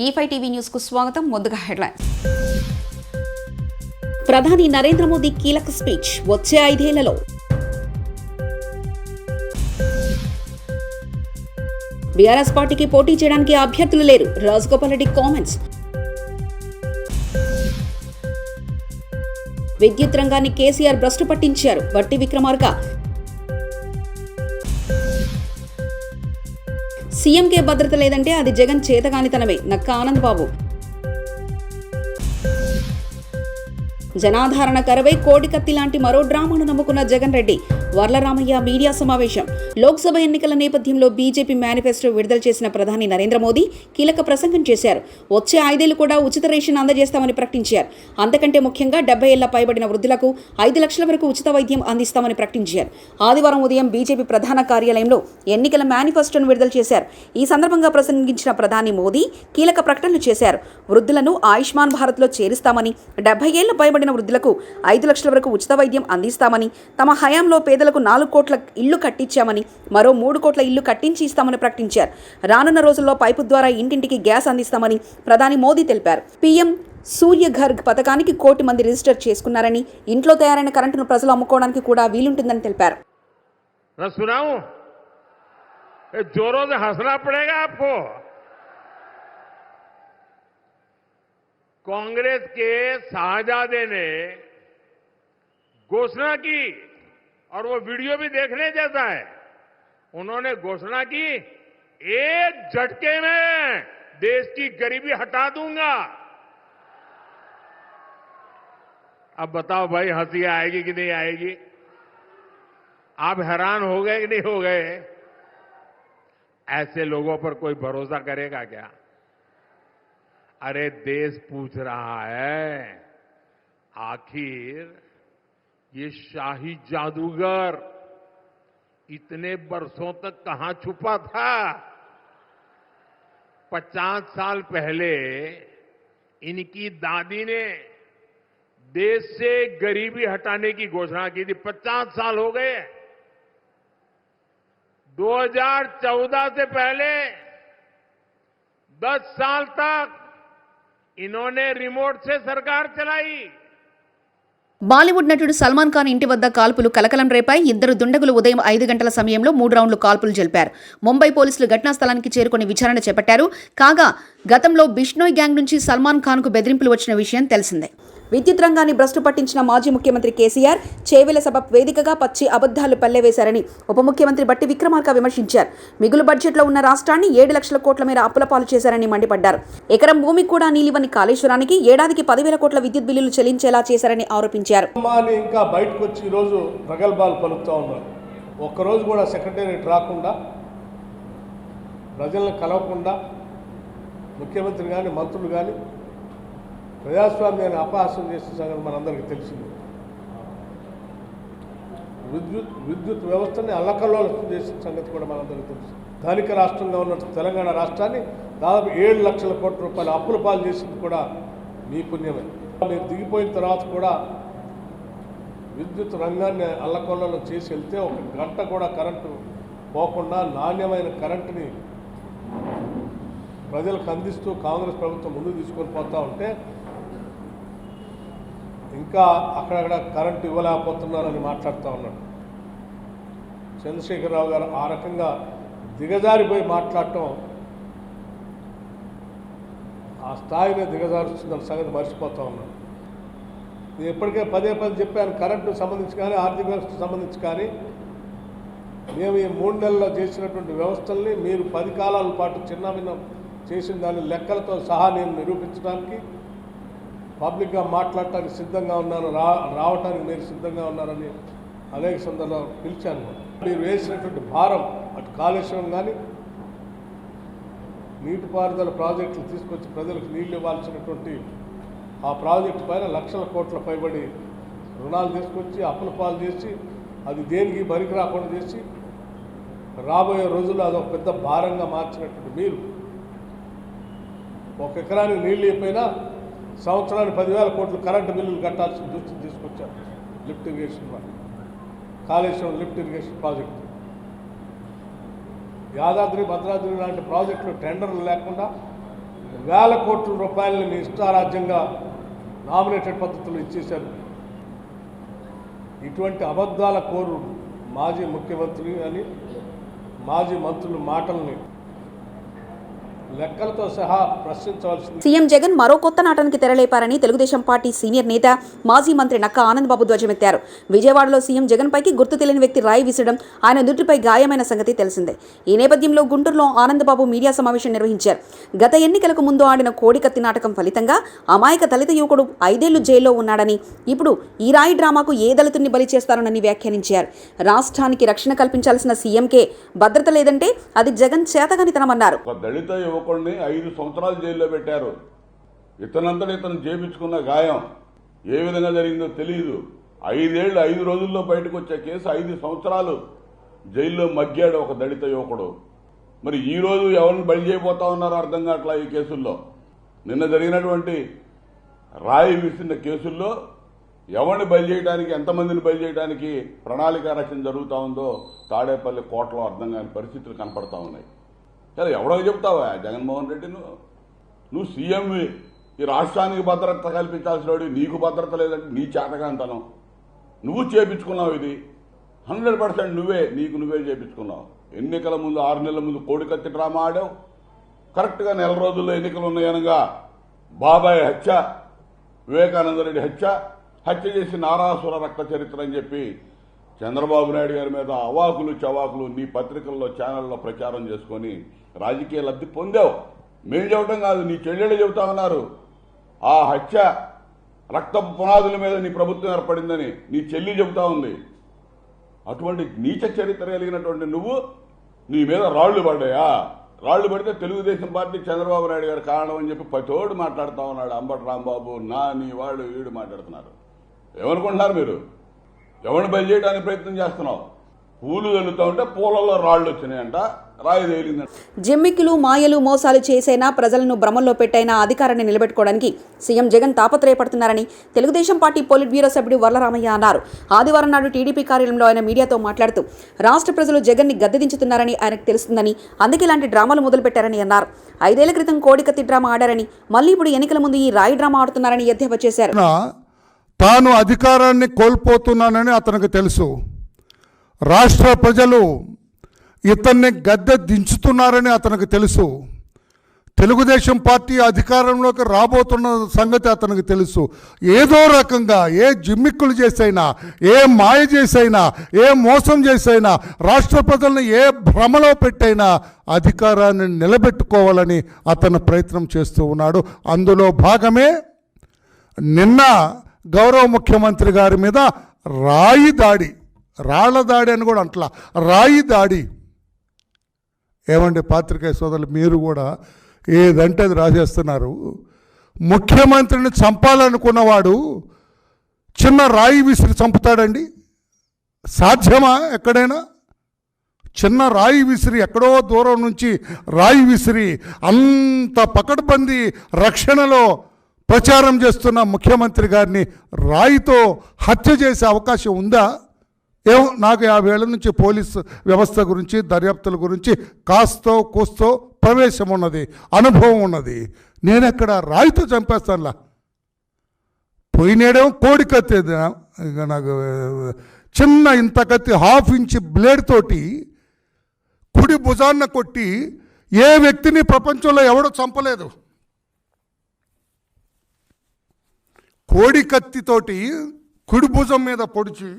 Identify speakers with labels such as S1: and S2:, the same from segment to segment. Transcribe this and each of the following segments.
S1: E5 TV news కు స్వాగతం. ముందుగా హెడ్లైన్స్. ప్రధాని నరేంద్ర మోదీ కీలక స్పీచ్ వచ్చే 5 ఏళ్లలో. బీఆర్ఎస్ పార్టీకి పోటీ చేయడానికి అభ్యర్థులు లేరు, రాజగోపాల్ రెడ్డి కామెంట్స్. విద్యుత్ రంగాన్ని కేసీఆర్ భ్రష్టు పట్టించారు, బట్టి విక్రమార్క. సీఎంకే భద్రత లేదంటే అది జగన్ చేతగానితనమే, నక్క ఆనందబాబు. జనాధారణ కరవై కోడికత్తి లాంటి మరో డ్రామాను నమ్ముకున్న జగన్ రెడ్డి. వర్లరామయ్య మీడియా సమావేశం. లోక్సభ ఎన్నికల నేపథ్యంలో బీజేపీ మేనిఫెస్టో విడుదల చేసిన ప్రధాని నరేంద్ర మోదీ కీలక ప్రసంగం చేశారు. వచ్చే 5 ఏళ్లు కూడా ఉచిత రేషన్ అందజేస్తామని ప్రకటించారు. అంతకంటే ముఖ్యంగా 70 ఏళ్ల పైబడిన వృద్ధులకు 5 లక్షల వరకు ఉచిత వైద్యం అందిస్తామని ప్రకటించారు. ఆదివారం ఉదయం బీజేపీ ప్రధాన కార్యాలయంలో ఎన్నికల మేనిఫెస్టోను విడుదల చేశారు. ఈ సందర్భంగా ప్రసంగించిన ప్రధాని మోదీ కీలక ప్రకటనలు చేశారు. వృద్ధులను ఆయుష్మాన్ భారత్లో చేరుస్తామని, 70 ఏళ్ల పైబడిన వృద్ధులకు 5 లక్షల వరకు ఉచిత వైద్యం అందిస్తామని, తమ హయాంలో పేదలకు 4 కోట్ల ఇళ్లు కట్టించామని, మరో 3 కోట్ల ఇళ్లు కట్టించి ఇస్తామని ప్రకటించారు. రానున్న రోజుల్లో పైపు ద్వారా ఇంటింటికి గ్యాస్ అందిస్తామని ప్రధాని మోదీ తెలిపారు. పీఎం సూర్యఘర్ పథకానికి 1 కోటి మంది రిజిస్టర్ చేసుకున్నారని, ఇంట్లో తయారైన కరెంటును ప్రజలు అమ్ముకోవడానికి కూడా వీలుంటుందని తెలిపారు.
S2: कांग्रेस के शाहजादे ने घोषणा की और वो वीडियो भी देखने जैसा है. उन्होंने घोषणा की, एक झटके में देश की गरीबी हटा दूंगा. अब बताओ भाई, हंसी आएगी कि नहीं आएगी? आप हैरान हो गए कि नहीं हो गए? ऐसे लोगों पर कोई भरोसा करेगा क्या? अरे देश पूछ रहा है, आखिर ये शाही जादूगर इतने बरसों तक कहां छुपा था? 50 साल पहले इनकी दादी ने देश से गरीबी हटाने की घोषणा की थी. 50 साल हो गए. 2014 से पहले 10 साल तक इन्होंने रिमोट से सरकार चलाई.
S1: బాలీవుడ్ నటుడు సల్మాన్ ఖాన్ ఇంటి వద్ద కాల్పులు కలకలం రేపాయి. 2 దుండగులు ఉదయం 5 గంటల సమయంలో 3 రౌండ్లు కాల్పులు జరిపారు. ముంబై పోలీసులు ఘటనా స్థలానికి చేరుకుని విచారణ చేపట్టారు. కాగా గతంలో బిష్నోయ్ గ్యాంగ్ నుంచి సల్మాన్ ఖాన్కు బెదిరింపులు వచ్చిన విషయం తెలిసిందే. విద్యుత్ రంగాన్ని భ్రష్టు పట్టించిన మాజీ ముఖ్యమంత్రి కేసీఆర్ చేవెల సభ వేదికగా పచ్చి అబద్దాలు పల్లెవేశారని ఉప ముఖ్యమంత్రి బట్టి విక్రమార్క విమర్శించారు. మిగులు బడ్జెట్లో ఉన్న రాష్ట్రాన్ని 7 లక్షల కోట్ల మేర అప్పుల పాలు చేశారని మండిపడ్డారు. ఎకరం భూమికి కూడా నీలివని కాళేశ్వరానికి ఏడాదికి 10,000 కోట్ల విద్యుత్ బిల్లులు చెల్లించేలా చేశారని ఆరోపించారు.
S3: ఇంకా బయటకు వచ్చి ఈరోజు ప్రగల్భాలు పలుకుతూ ఉన్నారు. ఒక్కరోజు కూడా సెక్రటేరియట్ రాకుండా, ప్రజలను కలవకుండా, ముఖ్యమంత్రి కానీ మంత్రులు కానీ ప్రజాస్వామ్యాన్ని అపహాస్యం చేసిన సంగతి మనందరికీ తెలిసింది. విద్యుత్ వ్యవస్థని అల్లకల్లోలం చేసిన సంగతి కూడా మనందరికీ తెలుసు. ధనిక రాష్ట్రంగా ఉన్న తెలంగాణ రాష్ట్రాన్ని దాదాపు 7 లక్షల కోట్ల రూపాయల అప్పుల పాలు చేసింది కూడా మీ పుణ్యమే. మీరు దిగిపోయిన తర్వాత కూడా విద్యుత్ రంగాన్ని అల్లకల్లోలం చేసి వెళ్తే 1 గంట కూడా కరెంటు పోకుండా నాణ్యమైన కరెంటుని ప్రజలకు అందిస్తూ కాంగ్రెస్ ప్రభుత్వం ముందుకు తీసుకొని పోతూ ఉంటే ఇంకా అక్కడక్కడ కరెంటు ఇవ్వలేకపోతున్నారని మాట్లాడుతూ ఉన్నాడు చంద్రశేఖరరావు గారు. ఆ రకంగా దిగజారిపోయి మాట్లాడటం ఆ స్థాయిని దిగజారుస్తున్న సంగతి మర్చిపోతూ ఉన్నాడు. నేను ఇప్పటికే పదే చెప్పాను, కరెంటుకు సంబంధించి కానీ ఆర్థిక వ్యవస్థకు సంబంధించి కానీ మేము ఈ 3 నెలల్లో చేసినటువంటి వ్యవస్థల్ని మీరు 10 కాలాల పాటు చిన్నభిన్నం చేసిన దాని లెక్కలతో సహా నేను నిరూపించడానికి, పబ్లిక్గా మాట్లాడటానికి సిద్ధంగా ఉన్నాను, రావటానికి మీరు సిద్ధంగా ఉన్నారని అనేక సందర్భాలు పిలిచాను. మీరు వేసినటువంటి భారం, అటు కాళేశ్వరం కానీ నీటిపారుదల ప్రాజెక్టులు తీసుకొచ్చి ప్రజలకు నీళ్లు ఇవ్వాల్సినటువంటి ఆ ప్రాజెక్టు పైన లక్షల కోట్ల పైబడి రుణాలు తీసుకొచ్చి అప్పుల పాలు చేసి అది దేనికి బరికి రాకుండా చేసి రాబోయే రోజుల్లో అదొక పెద్ద భారంగా మార్చినటువంటి మీరు 1 ఎకరానికి నీళ్ళు అయిపోయినా సంవత్సరానికి 10,000 కోట్లు కరెంటు బిల్లులు కట్టాల్సిన దృష్టిని తీసుకొచ్చారు. లిఫ్ట్ ఇరిగేషన్ వాళ్ళు, Kaleshwaram lift irrigation project, Yadadri Bhadradri లాంటి ప్రాజెక్టులు టెండర్లు లేకుండా వేల కోట్ల రూపాయలని మీ ఇష్టారాజ్యంగా నామినేటెడ్ పద్ధతులు ఇచ్చేశారు. ఇటువంటి అబద్ధాల కోరు మాజీ ముఖ్యమంత్రి అని మాజీ మంత్రుల మాటల్ని లెక్కలతో సహా ప్రశ్నించవలసింది.
S1: సీఎం జగన్ మరో కొత్త నాటనికి తెరలేపారని తెలుగుదేశం పార్టీ సీనియర్ నేత మాజీ మంత్రి నక్కా ఆనందబాబు ధ్వజమెత్తారు. విజయవాడలో సీఎం జగన్ పైకి గుర్తు తెలియని వ్యక్తి రాయి విసరడం, ఆయన నుదుటిపై గాయమైన సంగతి తెలిసిందే. ఈ నేపథ్యంలో గుంటూరులో ఆనందబాబు మీడియా సమావేశం నిర్వహించారు. గత ఎన్నికలకు ముందు ఆడిన కోడికత్తి నాటకం ఫలితంగా అమాయక దళిత యువకుడు 5 ఏళ్లు జైల్లో ఉన్నాడని, ఇప్పుడు ఈ రాయి డ్రామాకు ఏ దళితుడిని బలి చేస్తారోనని వ్యాఖ్యానించారు. రాష్ట్రానికి రక్షణ కల్పించాల్సిన సీఎంకే భద్రత లేదంటే అది జగన్ చేతగానితనమన్నారు.
S4: దళిత యువకుడిని 5 సంవత్సరాలు జైల్లో పెట్టారు. ఇతనంతటి ఇతను చేపించుకున్న గాయం ఏ విధంగా జరిగిందో తెలియదు. 5 ఏళ్ళు 5 రోజుల్లో బయటకు వచ్చే కేసు 5 సంవత్సరాలు జైల్లో మగ్గాడు ఒక దళిత యువకుడు. మరి ఈ రోజు ఎవరిని బలి చేయబోతా ఉన్నారో అర్థం కావట్లా. ఈ కేసుల్లో నిన్న జరిగినటువంటి రాయి విసిరిన కేసుల్లో ఎవరిని బలి చేయడానికి, ఎంతమందిని బలి చేయడానికి ప్రణాళిక రచన జరుగుతూ ఉందో తాడేపల్లి కోటలో అర్థం కాని పరిస్థితులు కనపడతా ఉన్నాయి. సరే, ఎవడో చెప్తావా జగన్మోహన్ రెడ్డి, నువ్వు సీఎంవి, ఈ రాష్ట్రానికి భద్రత కల్పించాల్సిన వాడు, నీకు భద్రత లేదంటే నీ చేతగాంతనం. నువ్వు చేపించుకున్నావు. ఇది 100% నువ్వే చేపించుకున్నావు. ఎన్నికల ముందు 6 నెలల ముందు కోడికత్తి డ్రామా ఆడావు. కరెక్ట్గా నెల రోజుల్లో ఎన్నికలు ఉన్నాయనగా బాబాయ్ హత్య, వివేకానందరెడ్డి హత్య చేసి నారాసుర రక్త చరిత్ర అని చెప్పి చంద్రబాబు నాయుడు గారి మీద అవాకులు చవాకులు నీ పత్రికల్లో ఛానల్లో ప్రచారం చేసుకొని రాజకీయ లబ్ధి పొందావు. మేము చెప్పడం కాదు, నీ చెల్లెళ్ళు చెబుతా ఉన్నారు. ఆ హత్య రక్తపు పునాదుల మీద నీ ప్రభుత్వం ఏర్పడిందని నీ చెల్లి చెబుతా ఉంది. అటువంటి నీచ చరిత్ర కలిగినటువంటి నువ్వు, నీ మీద రాళ్లు పడ్డాయా? రాళ్లు పడితే తెలుగుదేశం పార్టీ చంద్రబాబు నాయుడు గారు కారణం అని చెప్పి పతోడు మాట్లాడుతూ ఉన్నాడు. అంబటి రాంబాబు, నీ వాడు వీడు మాట్లాడుతున్నారు. ఏమనుకుంటున్నారు మీరు? ఎవరిని బలి చేయడానికి ప్రయత్నం చేస్తున్నావు? పూలు చల్లుతూ ఉంటే పూలలో రాళ్లు వచ్చినాయంట, రాయి తేలిందంట.
S1: జిమ్మిక్కులు, మాయలు, మోసాలు చేసైనా ప్రజలను భ్రమంలో పెట్టైనా అధికారాన్ని నిలబెట్టుకోవడానికి సీఎం జగన్ తాపత్రయపడుతున్నారని తెలుగుదేశం పార్టీ పోలిట్ బ్యూరో సభ్యుడు వర్లరామయ్య అన్నారు. ఆదివారం నాడు టీడీపీ కార్యాలయంలో ఆయన మీడియాతో మాట్లాడుతూ రాష్ట్ర ప్రజలు జగన్ని గద్దెదించుతున్నారని ఆయనకు తెలుస్తుందని, అందుకే ఇలాంటి డ్రామాలు మొదలుపెట్టారని అన్నారు. 5 ఏళ్ల క్రితం కోడికత్తి డ్రామా ఆడారని, మళ్ళీ ఇప్పుడు ఎన్నికల ముందు ఈ రాయి డ్రామా ఆడుతున్నారని ఎద్దేవా చేశారు.
S5: తాను అధికారాన్ని కోల్పోతున్నానని అతనికి తెలుసు. రాష్ట్ర ప్రజలు ఇతన్ని గద్దె దించుతున్నారని అతనికి తెలుసు. తెలుగుదేశం పార్టీ అధికారంలోకి రాబోతున్న సంగతి అతనికి తెలుసు. ఏదో రకంగా ఏ జిమ్మిక్కులు చేసైనా, ఏ మాయ చేసైనా, ఏ మోసం చేసైనా, రాష్ట్ర ప్రజలను ఏ భ్రమలో పెట్టైనా అధికారాన్ని నిలబెట్టుకోవాలని అతను ప్రయత్నం చేస్తూ ఉన్నాడు. అందులో భాగమే నిన్న గౌరవ ముఖ్యమంత్రి గారి మీద రాయి దాడి, రాళ్ల దాడి అని కూడా అంటలా, రాయి దాడి. ఏమండి పాత్రికేయ సోదరులు, మీరు కూడా ఏదంటే అది రాసేస్తున్నారు. ముఖ్యమంత్రిని చంపాలనుకున్నవాడు చిన్న రాయి విసిరి చంపుతాడండి? సాధ్యమా ఎక్కడైనా? చిన్న రాయి విసిరి, ఎక్కడో దూరం నుంచి రాయి విసిరి అంత పకడ్బందీ రక్షణలో ప్రచారం చేస్తున్న ముఖ్యమంత్రి గారిని రాయితో హత్య చేసే అవకాశం ఉందా? ఏమో, నాకు 50 ఏళ్ల నుంచి పోలీసు వ్యవస్థ గురించి, దర్యాప్తుల గురించి కాస్తో కూస్తో ప్రవేశం ఉన్నది, అనుభవం ఉన్నది. నేనెక్కడ రాయితో చంపేస్తానులా? పోయినేడేమో కోడి కత్తి, నాకు చిన్న ఇంత కత్తి 1/2 ఇంచ్ బ్లేడ్ తోటి కుడి భుజాన్న కొట్టి ఏ వ్యక్తిని ప్రపంచంలో ఎవడో చంపలేదు. కోడి కత్తితోటి కుడి భుజం మీద పొడిచి,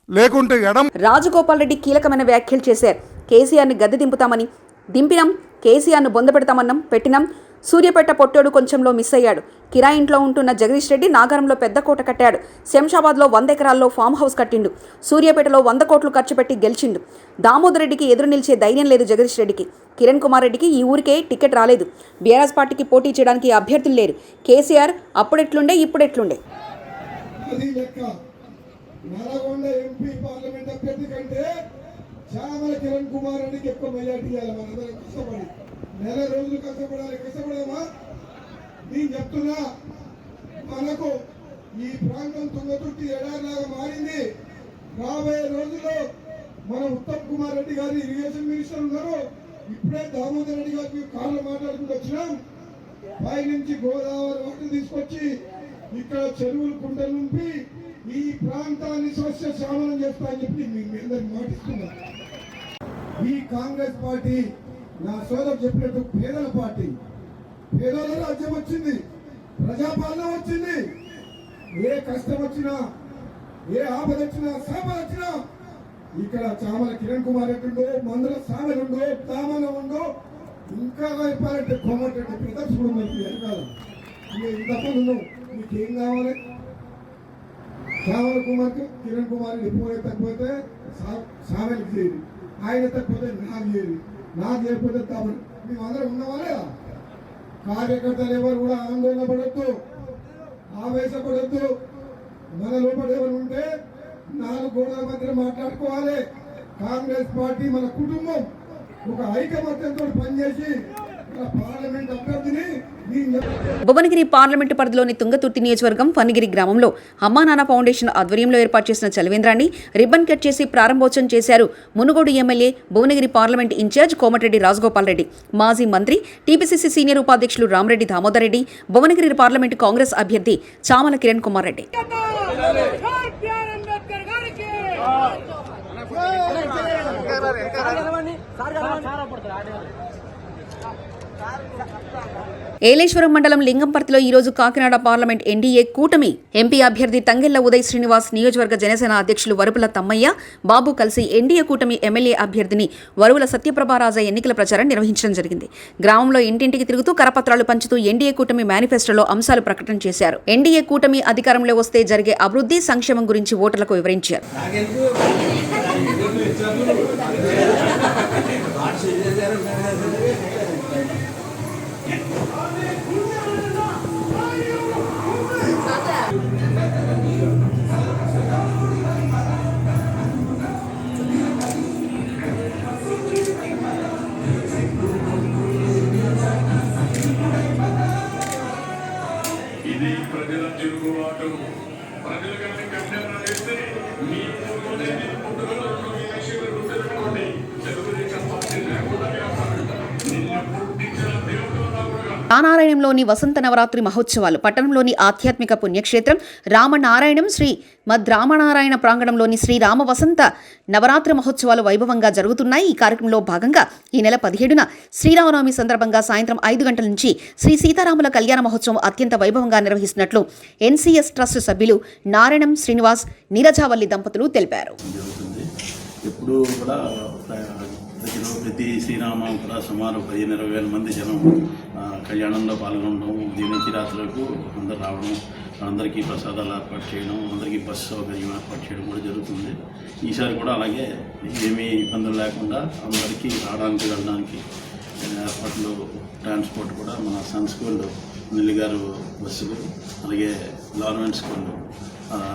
S5: లేకుంటే ఎడం.
S1: రాజగోపాల్ రెడ్డి కీలకమైన వ్యాఖ్యలు చేశారు. కేసీఆర్ని గద్దె దింపినాం, కేసీఆర్ను బొందపెడతామన్నాం, పెట్టినాం. సూర్యాపేట పొట్టోడు కొంచెంలో మిస్ అయ్యాడు. కిరాయి ఇంట్లో ఉంటున్న జగదీష్ రెడ్డి నాగారంలో పెద్ద కోట కట్టాడు. శంషాబాద్లో 100 ఎకరాల్లో ఫామ్ హౌస్ కట్టిండు. సూర్యాపేటలో 100 కోట్లు ఖర్చు పెట్టి గెలిచిండు. దామోదర్ రెడ్డికి ఎదురు నిలిచే ధైర్యం లేదు జగదీష్ రెడ్డికి. కిరణ్ కుమార్ రెడ్డికి ఈ ఊరికే టికెట్ రాలేదు. బీఆర్ఎస్ పార్టీకి పోటీ చేయడానికి అభ్యర్థులు లేరు. కేసీఆర్ అప్పుడెట్లుండే ఇప్పుడెట్లుండే.
S6: నల్గొండ ఎంపీ పార్లమెంట్ అభ్యర్థి కంటే చామల కిరణ్ కుమార్ రెడ్డికి ఎక్కువ మెజార్టీ ఇవ్వాలి. మనందరం కష్టపడి నెల రోజులు కష్టపడాలి. కష్టపడమా? నేను చెప్తున్నా, మనకు ఈ ప్రాంతం తుంగతుర్తి ఎడారిలాగా మారింది. రాబోయే రోజుల్లో మన ఉత్తమ్ కుమార్ రెడ్డి గారు ఇరిగేషన్ మినిస్టర్ ఉన్నారు. ఇప్పుడే దామోదర్ రెడ్డి గారికి కాళ్ళు మాట్లాడుకుంటూ వచ్చినాం. పైనుంచి గోదావరి వాటర్ తీసుకొచ్చి ఇక్కడ చెరువులు కుంటలు నింపి ఈ ప్రాంతాన్ని స్వచ్ఛ శ్యామలం చేస్తా అని చెప్పి మీ అందరికి మాటిస్తున్నా. ఈ కాంగ్రెస్ పార్టీ నా సోదరు చెప్పినట్టు పేదల పార్టీ. పేదల రాజ్యం వచ్చింది, ప్రజాపాలన వచ్చింది. ఏ కష్టం వచ్చినా, ఏ ఆపద వచ్చినా, సాపద వచ్చినా ఇక్కడ చామల కిరణ్ కుమార్ రెడ్డి ఉండో, మందుల సామెలు ఉండో, దామన ఉండో, ఇంకా చెప్పాలంటే కోమటిరెడ్డి ప్రదర్శకుడు మనకి వెనకాల. ఇంతమంది ఉన్నావు, నీకేం కావాలి? చామల కుమార్కి కిరణ్ కుమార్ రెడ్డి పోయే తగ్గిపోతే సామెలకు చేయరు, ఆయన తగ్గిపోతే నాకు చేయరు, నాకు చేయకపోతే దామని. మేమందరం ఉన్నవాళ్ళే. కార్యకర్తలు ఎవరు కూడా ఆందోళన పడద్దు, ఆవేశపడద్దు. మన లోపల ఎవరు ఉంటే 4 గోడల మధ్య మాట్లాడుకోవాలి. కాంగ్రెస్ పార్టీ మన కుటుంబం ఒక ఐకమత్యంతో పనిచేసి మన పార్లమెంట్ అభ్యర్థిని
S1: భువనగిరి పార్లమెంటు పరిధిలోని తుంగతుర్తి నియోజకవర్గం ఫన్నిగిరి గ్రామంలో అమ్మా నాన్న ఫౌండేషన్ ఆధ్వర్యంలో ఏర్పాటు చేసిన చలివేంద్రాన్ని రిబ్బన్ కట్ చేసి ప్రారంభోత్సవం చేశారు Munugode MLA Bhuvanagiri parliament in-charge Komatireddy Rajagopal Reddy, మాజీ మంత్రి టీపీసీసీ సీనియర్ ఉపాధ్యక్షులు రామరెడ్డి దామోదర్ రెడ్డి, భువనగిరి పార్లమెంటు కాంగ్రెస్ అభ్యర్థి చామల కిరణ్ కుమార్ రెడ్డి. ఏలేశ్వరం మండలం లింగంపర్తిలో ఈరోజు కాకినాడ పార్లమెంట్ ఎన్డీఏ కూటమి ఎంపీ అభ్యర్థి తంగెళ్ల ఉదయ్ శ్రీనివాస్, నియోజకవర్గ జనసేన అధ్యక్షులు వరుపుల తమ్మయ్య బాబు కలిసి ఎన్డీఏ కూటమి ఎమ్మెల్యే అభ్యర్థిని వరువుల సత్యప్రభారాజ ఎన్నికల ప్రచారం నిర్వహించడం జరిగింది. గ్రామంలో ఇంటింటికి తిరుగుతూ కరపత్రాలు పంచుతూ ఎన్డీఏ కూటమి మేనిఫెస్టోలో అంశాలు ప్రకటన చేశారు. ఎన్డీఏ కూటమి అధికారంలో వస్తే జరిగే అభివృద్ధి సంక్షేమం గురించి ఓటర్లకు వివరించారు.
S7: ఇది ప్రజల తిరుగుబాటు. ప్రజలు కానీ కళ్యాణం చేస్తే మీ పుట్టుకలో తెలుగుదేశం పార్టీ లేకుండా నిన్ను పుట్టించిన దేవుడు.
S1: రానారాయణంలోని వసంత నవరాత్రి మహోత్సవాలు పట్టణంలోని ఆధ్యాత్మిక పుణ్యక్షేత్రం రామనారాయణం శ్రీ మద్రామనారాయణ ప్రాంగణంలోని శ్రీరామ వసంత నవరాత్రి మహోత్సవాలు వైభవంగా జరుగుతున్నాయి. ఈ కార్యక్రమంలో భాగంగా ఈ నెల 17న శ్రీరామనవమి సందర్భంగా సాయంత్రం 5 గంటల నుంచి శ్రీ సీతారాముల కళ్యాణ మహోత్సవం అత్యంత వైభవంగా నిర్వహిస్తున్నట్లు ఎన్సీఎస్ ట్రస్ట్ సభ్యులు నారాయణం శ్రీనివాస్, నీరజావల్లి దంపతులు తెలిపారు.
S8: ఎప్పుడు కూడా ప్రతి శ్రీరామ కూడా సుమారు 15-20 వేల మంది జనం కళ్యాణంలో పాల్గొనడం, ఉదయం నుంచి రాత్రి వరకు అందరు రావడం, అందరికీ ప్రసాదాలు ఏర్పాటు చేయడం, అందరికీ బస్సు సౌకర్యం ఏర్పాటు చేయడం కూడా జరుగుతుంది. ఈసారి కూడా అలాగే ఏమీ ఇబ్బందులు లేకుండా అందరికీ రావడానికి వెళ్ళడానికి ఏర్పాట్లు, ట్రాన్స్పోర్ట్ కూడా మన సన్ స్కూల్ నెల్లిగారు బస్సులు, అలాగే గవర్నమెంట్ స్కూల్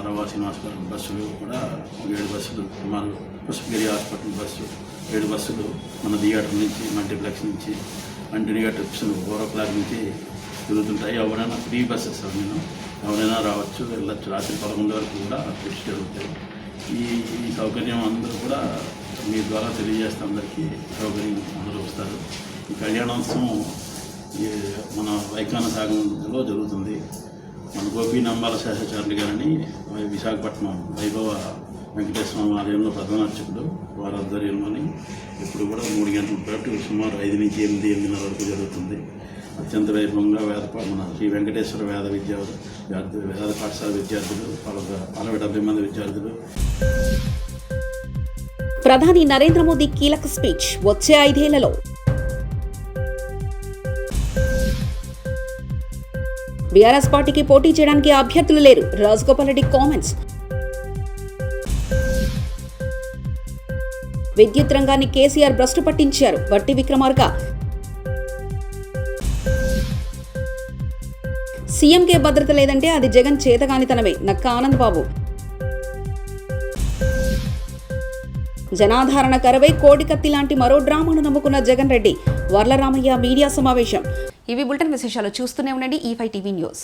S8: రవా శ్రీనివాసపురం బస్సులు కూడా 7 బస్సులు, సుమారు పుష్పగిరి హాస్పిటల్ బస్సు 7 బస్సులు మన థియేటర్ నుంచి, మల్టీప్లెక్స్ నుంచి, కంటిన్యూగా ట్రిప్స్ 4 o'clock నుంచి తిరుగుతుంటాయి. ఎవరైనా ఫ్రీ బస్సెస్ ఎవరైనా రావచ్చు, వెళ్ళచ్చు. రాత్రి 11 వరకు కూడా ట్రిప్స్ జరుగుతాయి. ఈ సౌకర్యం అందరూ కూడా మీ ద్వారా తెలియజేస్తే అందరికీ సౌకర్యం అందరూ వస్తారు. ఈ కళ్యాణోత్సవం మన వైఖాన సాగంలో జరుగుతుంది. మన గోపి నంబాల శేషాచార్యులు గారని విశాఖపట్నం వైభవ వెంకటేశ్వర ఆలయంలో ప్రధాన అర్చకుడు, వారి ఆధ్వర్యంలోని ఇప్పుడు కూడా 3 గంటల పాటు సుమారు 5 నుంచి 8-8:30 వరకు జరుగుతుంది. అత్యంత వైభవంగా మన శ్రీ వెంకటేశ్వర వేద పాఠశాల విద్యార్థులు 70 మంది విద్యార్థులు.
S1: ప్రధాని నరేంద్ర మోదీ కీలక స్పీచ్ వచ్చే 5 ఏళ్లలో. బీఆర్ఎస్ పార్టీకి పోటీ చేయడానికి అభ్యర్థులు లేరు, రాజగోపాల్ రెడ్డి కామెంట్స్. విద్యుత్ రంగాన్ని కేసీఆర్ భ్రష్టు పట్టించారు, బట్టి విక్రమార్క. సీఎంకే భద్రత లేదంటే అది జగన్ చేతగానితనమే, నక్క ఆనంద్ బాబు. జనాధారణ కరవై కోడికత్తి లాంటి మరో డ్రామాను నమ్ముకున్న జగన్ రెడ్డి, వర్ల రామయ్య మీడియా సమావేశం. ఇవి బులెటిన్ విశేషాలు. చూస్తూనే ఉండండి E5 టీవీ న్యూస్.